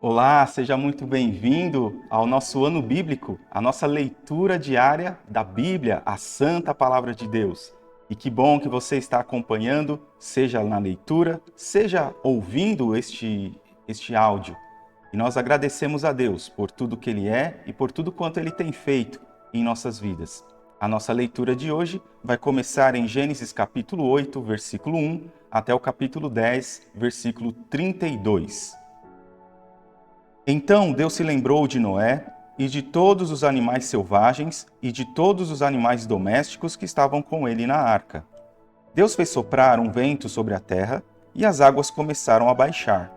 Olá, seja muito bem-vindo ao nosso ano bíblico, a nossa leitura diária da Bíblia, a Santa Palavra de Deus. E que bom que você está acompanhando, seja na leitura, seja ouvindo este áudio. E nós agradecemos a Deus por tudo que Ele é e por tudo quanto Ele tem feito em nossas vidas. A nossa leitura de hoje vai começar em Gênesis capítulo 8, versículo 1, até o capítulo 10, versículo 32. Então Deus se lembrou de Noé e de todos os animais selvagens e de todos os animais domésticos que estavam com ele na arca. Deus fez soprar um vento sobre a terra e as águas começaram a baixar.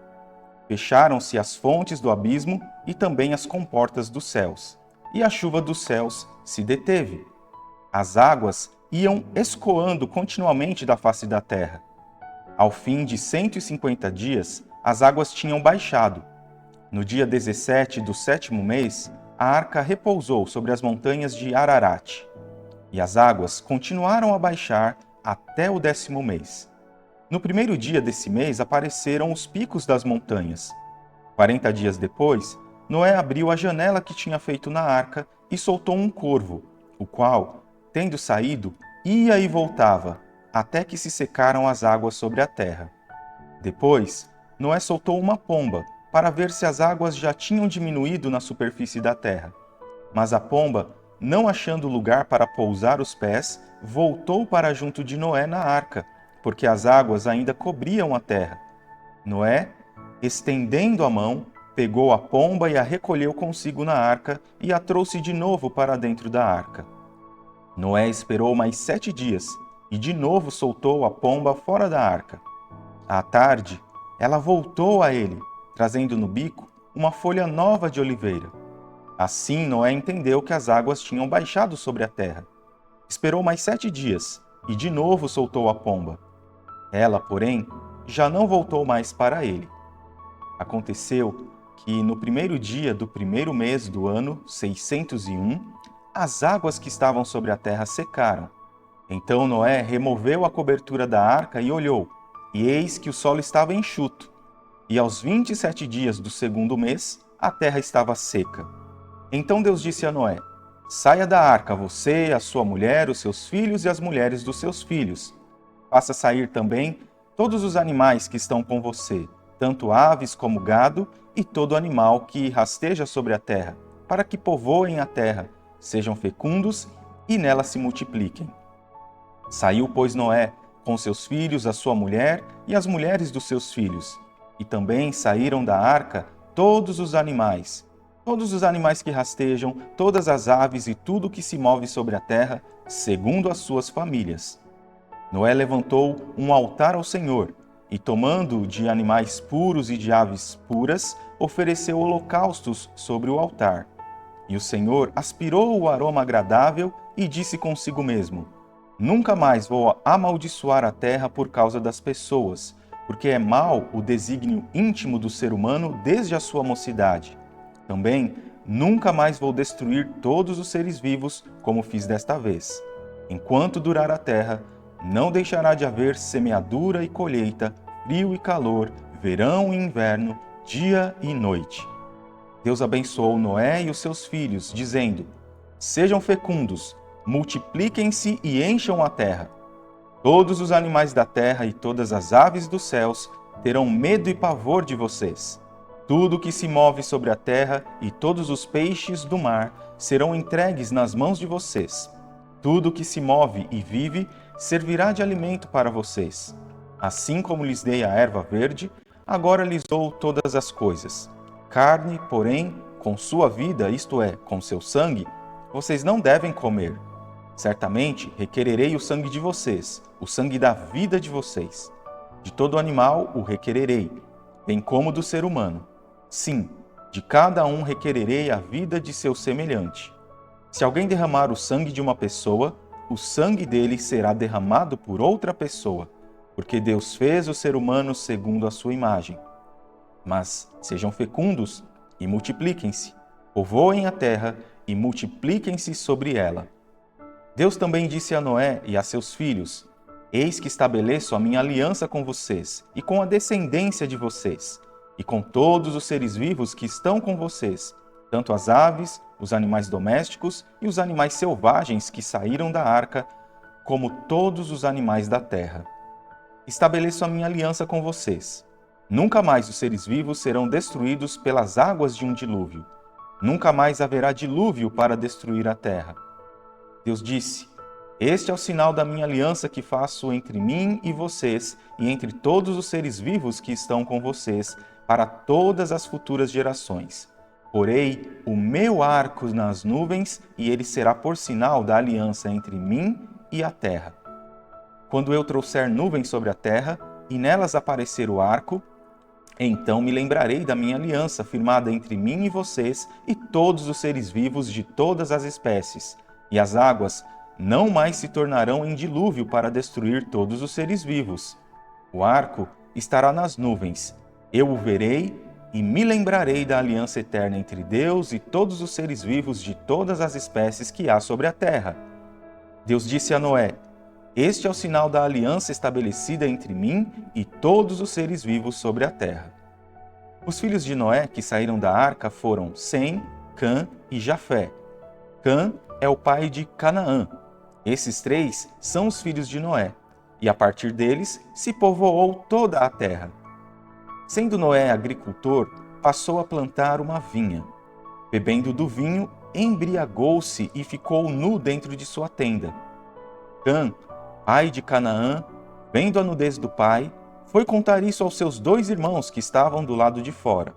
Fecharam-se as fontes do abismo e também as comportas dos céus, e a chuva dos céus se deteve. As águas iam escoando continuamente da face da terra. Ao fim de 150 dias, as águas tinham baixado. No dia 17 do 7º mês, a arca repousou sobre as montanhas de Ararat, e as águas continuaram a baixar até o 10º mês. No primeiro dia desse mês apareceram os picos das montanhas. 40 dias depois, Noé abriu a janela que tinha feito na arca e soltou um corvo, o qual, tendo saído, ia e voltava, até que se secaram as águas sobre a terra. Depois, Noé soltou uma pomba, para ver se as águas já tinham diminuído na superfície da terra. Mas a pomba, não achando lugar para pousar os pés, voltou para junto de Noé na arca, porque as águas ainda cobriam a terra. Noé, estendendo a mão, pegou a pomba e a recolheu consigo na arca e a trouxe de novo para dentro da arca. Noé esperou mais 7 dias e de novo soltou a pomba fora da arca. À tarde, ela voltou a ele, trazendo no bico uma folha nova de oliveira. Assim Noé entendeu que as águas tinham baixado sobre a terra. Esperou mais 7 dias e de novo soltou a pomba. Ela, porém, já não voltou mais para ele. Aconteceu que no primeiro dia do primeiro mês do ano 601, as águas que estavam sobre a terra secaram. Então Noé removeu a cobertura da arca e olhou, e eis que o solo estava enxuto. E aos 27 dias do segundo mês, a terra estava seca. Então Deus disse a Noé: Saia da arca, você, a sua mulher, os seus filhos e as mulheres dos seus filhos. Faça sair também todos os animais que estão com você, tanto aves como gado e todo animal que rasteja sobre a terra, para que povoem a terra, sejam fecundos e nela se multipliquem. Saiu, pois, Noé com seus filhos, a sua mulher e as mulheres dos seus filhos. E também saíram da arca todos os animais que rastejam, todas as aves e tudo que se move sobre a terra, segundo as suas famílias. Noé levantou um altar ao Senhor, e tomando de animais puros e de aves puras, ofereceu holocaustos sobre o altar. E o Senhor aspirou o aroma agradável e disse consigo mesmo: Nunca mais vou amaldiçoar a terra por causa das pessoas, porque é mau o desígnio íntimo do ser humano desde a sua mocidade. Também nunca mais vou destruir todos os seres vivos, como fiz desta vez. Enquanto durar a terra, não deixará de haver semeadura e colheita, frio e calor, verão e inverno, dia e noite. Deus abençoou Noé e os seus filhos, dizendo: Sejam fecundos, multipliquem-se e encham a terra. Todos os animais da terra e todas as aves dos céus terão medo e pavor de vocês. Tudo que se move sobre a terra e todos os peixes do mar serão entregues nas mãos de vocês. Tudo que se move e vive servirá de alimento para vocês. Assim como lhes dei a erva verde, agora lhes dou todas as coisas. Carne, porém, com sua vida, isto é, com seu sangue, vocês não devem comer. Certamente requererei o sangue de vocês, o sangue da vida de vocês. De todo animal o requererei, bem como do ser humano. Sim, de cada um requererei a vida de seu semelhante. Se alguém derramar o sangue de uma pessoa, o sangue dele será derramado por outra pessoa, porque Deus fez o ser humano segundo a sua imagem. Mas sejam fecundos e multipliquem-se, povoem a terra e multipliquem-se sobre ela. Deus também disse a Noé e a seus filhos: Eis que estabeleço a minha aliança com vocês e com a descendência de vocês, e com todos os seres vivos que estão com vocês, tanto as aves, os animais domésticos e os animais selvagens que saíram da arca, como todos os animais da terra. Estabeleço a minha aliança com vocês. Nunca mais os seres vivos serão destruídos pelas águas de um dilúvio. Nunca mais haverá dilúvio para destruir a terra. Deus disse: Este é o sinal da minha aliança que faço entre mim e vocês e entre todos os seres vivos que estão com vocês, para todas as futuras gerações. Porei o meu arco nas nuvens e ele será por sinal da aliança entre mim e a terra. Quando eu trouxer nuvens sobre a terra e nelas aparecer o arco, então me lembrarei da minha aliança firmada entre mim e vocês e todos os seres vivos de todas as espécies, e as águas não mais se tornarão em dilúvio para destruir todos os seres vivos. O arco estará nas nuvens. Eu o verei e me lembrarei da aliança eterna entre Deus e todos os seres vivos de todas as espécies que há sobre a terra. Deus disse a Noé: Este é o sinal da aliança estabelecida entre mim e todos os seres vivos sobre a terra. Os filhos de Noé que saíram da arca foram Sem, Cã e Jafé. Cã é o pai de Canaã. Esses três são os filhos de Noé, e a partir deles se povoou toda a terra. Sendo Noé agricultor, passou a plantar uma vinha. Bebendo do vinho, embriagou-se e ficou nu dentro de sua tenda. Cã, pai de Canaã, vendo a nudez do pai, foi contar isso aos seus 2 irmãos que estavam do lado de fora.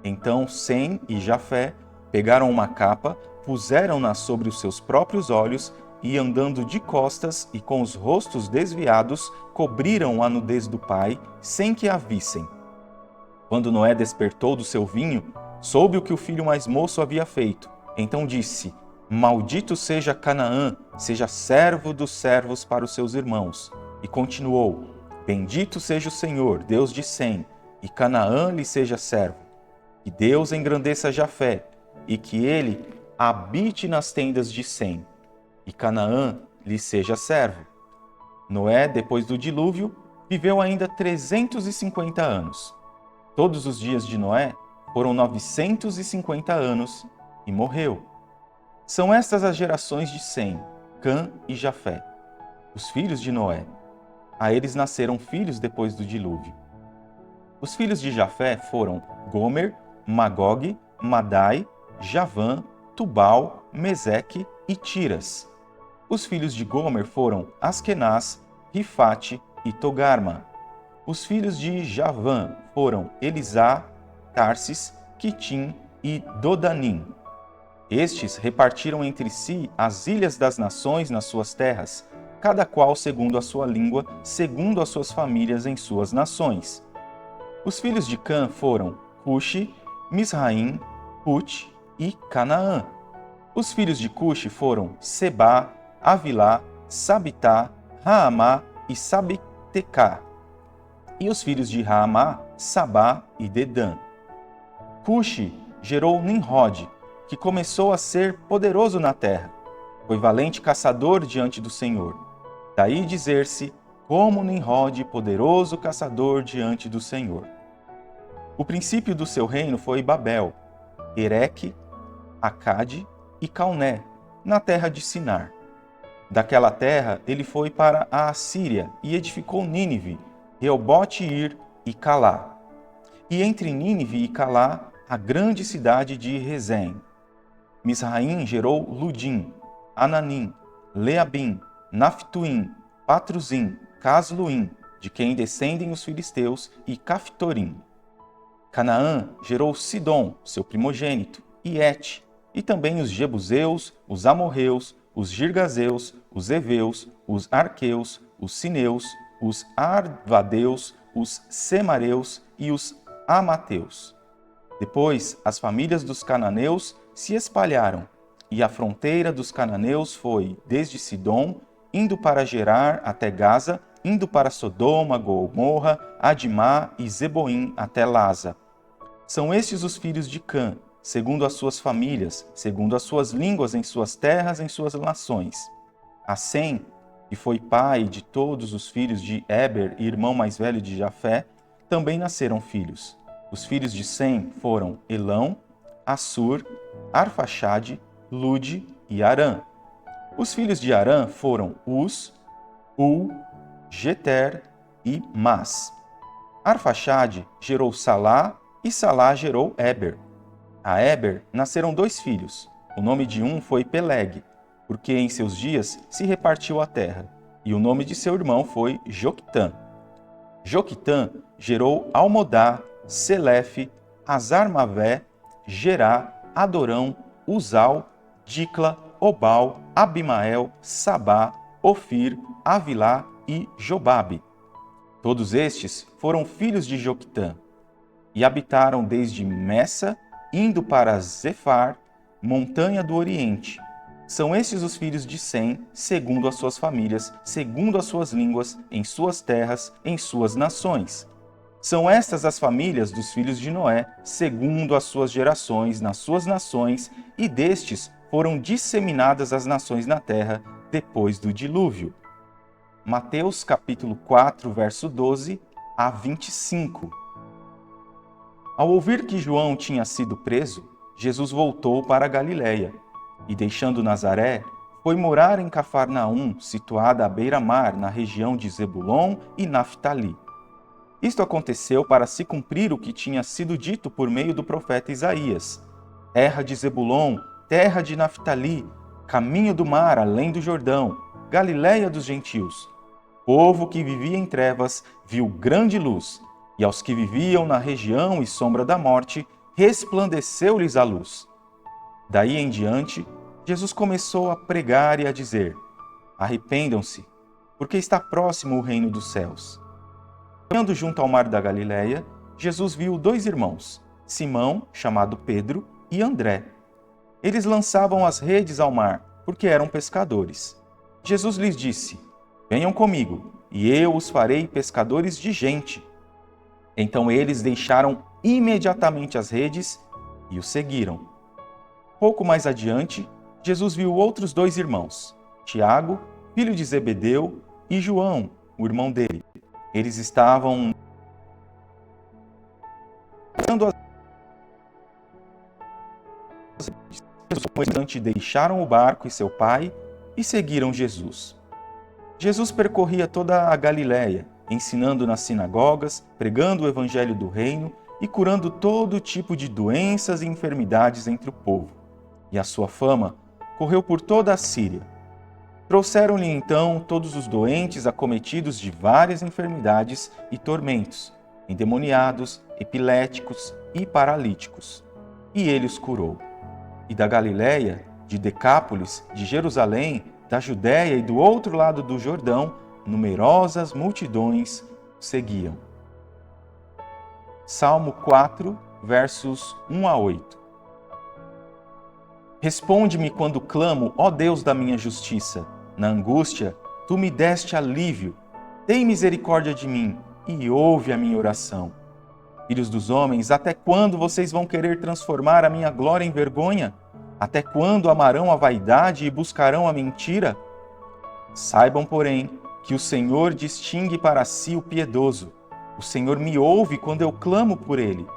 Então Sem e Jafé pegaram uma capa, puseram-na sobre os seus próprios olhos e, andando de costas e com os rostos desviados, cobriram a nudez do pai, sem que a vissem. Quando Noé despertou do seu vinho, soube o que o filho mais moço havia feito. Então disse: Maldito seja Canaã, seja servo dos servos para os seus irmãos. E continuou: Bendito seja o Senhor, Deus de Sem, e Canaã lhe seja servo. Que Deus engrandeça Jafé, e que ele habite nas tendas de Sem, e Canaã lhe seja servo. Noé, depois do dilúvio, viveu ainda 350 anos. Todos os dias de Noé foram 950 anos e morreu. São estas as gerações de Sem, Cã e Jafé, os filhos de Noé. A eles nasceram filhos depois do dilúvio. Os filhos de Jafé foram Gomer, Magog, Madai, Javã, Tubal, Meseque e Tiras. Os filhos de Gomer foram Askenaz, Rifate e Togarma. Os filhos de Javã foram Elisá, Tarsis, Quitim e Dodanim. Estes repartiram entre si as ilhas das nações nas suas terras, cada qual segundo a sua língua, segundo as suas famílias em suas nações. Os filhos de Cã foram Cuxi, Misraim, Put e Canaã. Os filhos de Cuxi foram Sebá, Avilá, Sabitá, Raamá e Sabitecá. E os filhos de Raamá, Sabá e Dedã. Cuxi gerou Nimrod, que começou a ser poderoso na terra. Foi valente caçador diante do Senhor. Daí dizer-se, como Nimrod, poderoso caçador diante do Senhor. O princípio do seu reino foi Babel, Ereque, Acade e Calné, na terra de Sinar. Daquela terra ele foi para a Assíria e edificou Nínive, Reobote-ir e Calá. E entre Nínive e Calá, a grande cidade de Rezém. Misraim gerou Ludim, Ananim, Leabim, Naphtuim, Patruzim, Casluim, de quem descendem os filisteus, e Caftorim. Canaã gerou Sidom, seu primogênito, e Et, e também os Jebuseus, os Amorreus, os Girgazeus, os Eveus, os Arqueus, os Sineus, os Arvadeus, os Semareus e os Amateus. Depois, as famílias dos cananeus se espalharam, e a fronteira dos cananeus foi desde Sidom, indo para Gerar até Gaza, indo para Sodoma, Gomorra, Adimá e Zeboim até Laza. São estes os filhos de Cã, segundo as suas famílias, segundo as suas línguas em suas terras, em suas nações. A Sem, que foi pai de todos os filhos de Eber e irmão mais velho de Jafé, também nasceram filhos. Os filhos de Sem foram Elão, Assur, Arfaxade, Lude e Arã. Os filhos de Arã foram Uz, Ul, Geter e Mas. Arfaxade gerou Salá e Salá gerou Eber. A Eber nasceram 2 filhos. O nome de um foi Peleg, porque em seus dias se repartiu a terra, e o nome de seu irmão foi Joquitã. Joquitã gerou Almodá, Selefe, Azarmavé, Gerá, Adorão, Uzal, Dicla, Obal, Abimael, Sabá, Ofir, Avilá e Jobabe. Todos estes foram filhos de Joquitã, e habitaram desde Messa, indo para Zefar, montanha do Oriente. São estes os filhos de Sem, segundo as suas famílias, segundo as suas línguas, em suas terras, em suas nações. São estas as famílias dos filhos de Noé, segundo as suas gerações, nas suas nações, e destes foram disseminadas as nações na terra, depois do dilúvio. Mateus capítulo 4, verso 12 a 25. Ao ouvir que João tinha sido preso, Jesus voltou para a Galiléia e, deixando Nazaré, foi morar em Cafarnaum, situada à beira-mar, na região de Zebulon e Naftali. Isto aconteceu para se cumprir o que tinha sido dito por meio do profeta Isaías: terra de Zebulon, terra de Naftali, caminho do mar além do Jordão, Galiléia dos gentios. Povo que vivia em trevas viu grande luz, e aos que viviam na região e sombra da morte, resplandeceu-lhes a luz. Daí em diante, Jesus começou a pregar e a dizer: arrependam-se, porque está próximo o reino dos céus. Caminhando junto ao mar da Galiléia, Jesus viu 2 irmãos, Simão, chamado Pedro, e André. Eles lançavam as redes ao mar, porque eram pescadores. Jesus lhes disse: venham comigo, e eu os farei pescadores de gente. Então eles deixaram imediatamente as redes e o seguiram. Pouco mais adiante, Jesus viu outros 2 irmãos, Tiago, filho de Zebedeu, e João, o irmão dele. Eles estavam deixaram o barco e seu pai e seguiram Jesus. Jesus percorria toda a Galiléia, ensinando nas sinagogas, pregando o evangelho do reino e curando todo tipo de doenças e enfermidades entre o povo. E a sua fama correu por toda a Síria. Trouxeram-lhe então todos os doentes acometidos de várias enfermidades e tormentos, endemoniados, epiléticos e paralíticos. E ele os curou. E da Galiléia, de Decápolis, de Jerusalém, da Judéia e do outro lado do Jordão, numerosas multidões seguiam. Salmo 4, versos 1 a 8. Responde-me quando clamo, ó Deus da minha justiça. Na angústia, tu me deste alívio. Tem misericórdia de mim e ouve a minha oração. Filhos dos homens, até quando vocês vão querer transformar a minha glória em vergonha? Até quando amarão a vaidade e buscarão a mentira? Saibam, porém, que o Senhor distingue para si o piedoso. O Senhor me ouve quando eu clamo por ele.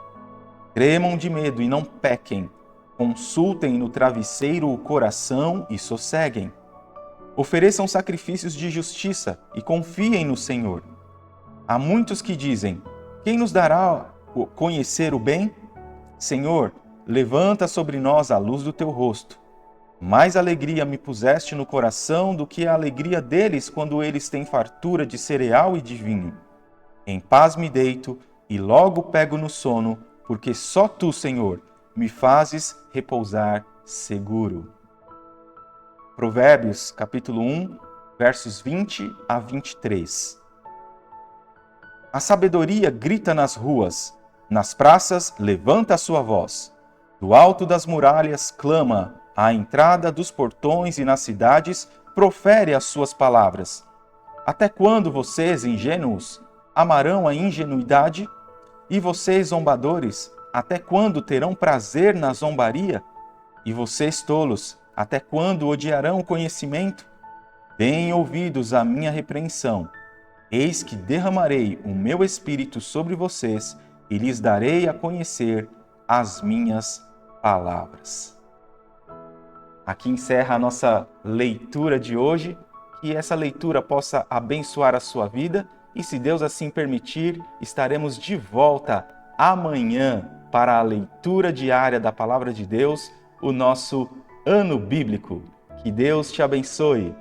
Tremam de medo e não pequem. Consultem no travesseiro o coração e sosseguem. Ofereçam sacrifícios de justiça e confiem no Senhor. Há muitos que dizem: quem nos dará conhecer o bem? Senhor, levanta sobre nós a luz do teu rosto. Mais alegria me puseste no coração do que a alegria deles quando eles têm fartura de cereal e de vinho. Em paz me deito e logo pego no sono, porque só tu, Senhor, me fazes repousar seguro. Provérbios, capítulo 1, versos 20 a 23. A sabedoria grita nas ruas, nas praças levanta a sua voz. Do alto das muralhas clama, à entrada dos portões e nas cidades profere as suas palavras. Até quando vocês, ingênuos, amarão a ingenuidade? E vocês, zombadores, até quando terão prazer na zombaria? E vocês, tolos, até quando odiarão o conhecimento? Deem ouvidos à minha repreensão. Eis que derramarei o meu espírito sobre vocês e lhes darei a conhecer as minhas palavras. Aqui encerra a nossa leitura de hoje, que essa leitura possa abençoar a sua vida e, se Deus assim permitir, estaremos de volta amanhã para a leitura diária da Palavra de Deus, o nosso Ano Bíblico. Que Deus te abençoe!